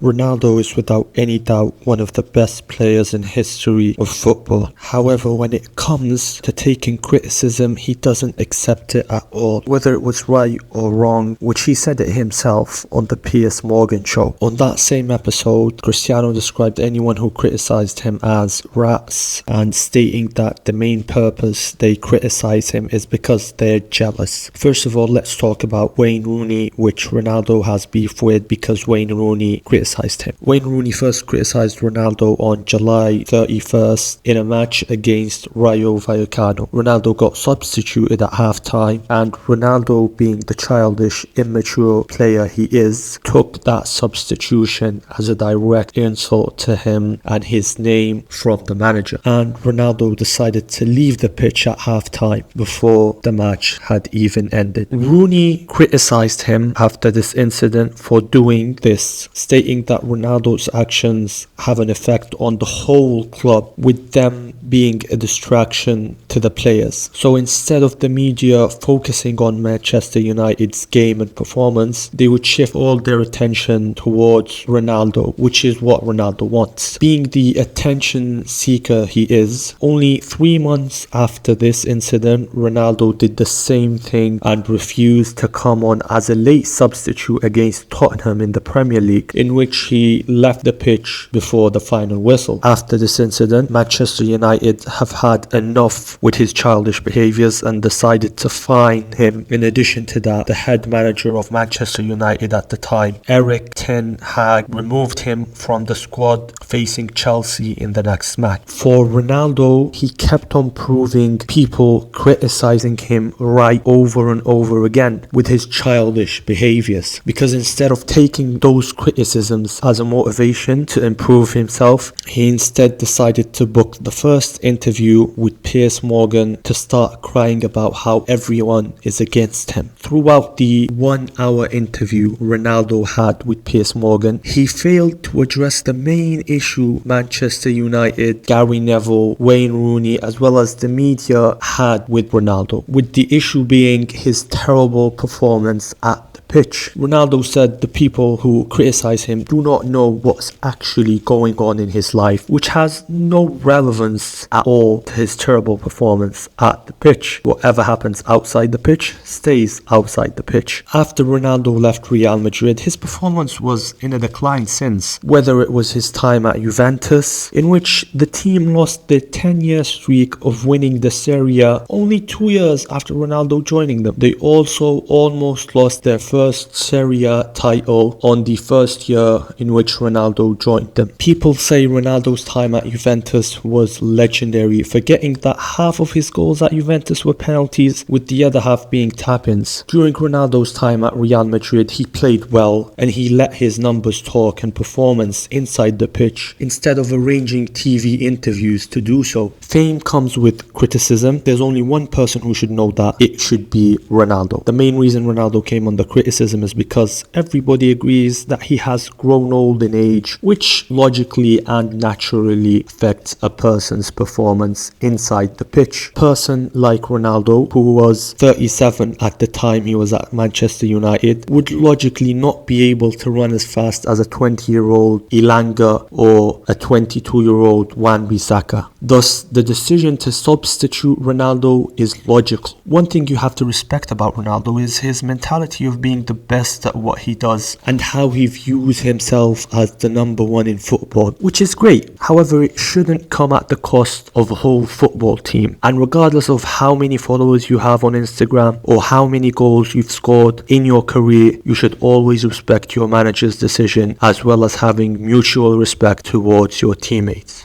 Ronaldo is without any doubt one of the best players in history of football. However, when it comes to taking criticism, he doesn't accept it at all, whether it was right or wrong, which he said it himself on the Piers Morgan show. On that same episode, Cristiano described anyone who criticized him as rats, and stating that the main purpose they criticize him is because they're jealous. First of all, let's talk about Wayne Rooney, which Ronaldo has beef with because Wayne Rooney criticized him. Wayne Rooney first criticized Ronaldo on July 31st in a match against Rayo Vallecano. Ronaldo got substituted at halftime, and Ronaldo, being the childish, immature player he is, took that substitution as a direct insult to him and his name from the manager. And Ronaldo decided to leave the pitch at halftime before the match had even ended. Rooney criticized him after this incident for doing this, stating that Ronaldo's actions have an effect on the whole club, with them being a distraction to the players. So instead of the media focusing on Manchester United's game and performance, they would shift all their attention towards Ronaldo, which is what Ronaldo wants. Being the attention seeker he is, only 3 months after this incident, Ronaldo did the same thing and refused to come on as a late substitute against Tottenham in the Premier League, in which he left the pitch before the final whistle. After this incident, Manchester United have had enough with his childish behaviours and decided to fine him. In addition to that, the head manager of Manchester United at the time, Erik ten Hag, removed him from the squad facing Chelsea in the next match. For Ronaldo, he kept on proving people criticizing him right over and over again with his childish behaviours, because instead of taking those criticisms as a motivation to improve himself, he instead decided to book the first interview with Piers Morgan to start crying about how everyone is against him. Throughout the 1-hour interview Ronaldo had with Piers Morgan, he failed to address the main issue Manchester United, Gary Neville, Wayne Rooney, as well as the media had with Ronaldo, with the issue being his terrible performance at pitch. Ronaldo said the people who criticize him do not know what's actually going on in his life, which has no relevance at all to his terrible performance at the pitch. Whatever happens outside the pitch stays outside the pitch. After Ronaldo left Real Madrid, his performance was in a decline since, whether it was his time at Juventus, in which the team lost their 10-year streak of winning the Serie A only 2 years after Ronaldo joining them. They also almost lost their first Serie A title on the first year in which Ronaldo joined them. People say Ronaldo's time at Juventus was legendary, forgetting that half of his goals at Juventus were penalties, with the other half being tap-ins. During Ronaldo's time at Real Madrid, he played well and he let his numbers talk and performance inside the pitch, instead of arranging TV interviews to do so. Fame comes with criticism. There's only one person who should know that. It should be Ronaldo. The main reason Ronaldo came under criticism is because everybody agrees that he has grown old in age, which logically and naturally affects a person's performance inside the pitch. A person like Ronaldo, who was 37 at the time he was at Manchester United, would logically not be able to run as fast as a 20-year-old Ilanga or a 22-year-old Wan-Bissaka. Thus, the decision to substitute Ronaldo is logical. One thing you have to respect about Ronaldo is his mentality of being the best at what he does and how he views himself as the number one in football, which is great. However, it shouldn't come at the cost of a whole football team. And regardless of how many followers you have on Instagram or how many goals you've scored in your career, you should always respect your manager's decision, as well as having mutual respect towards your teammates.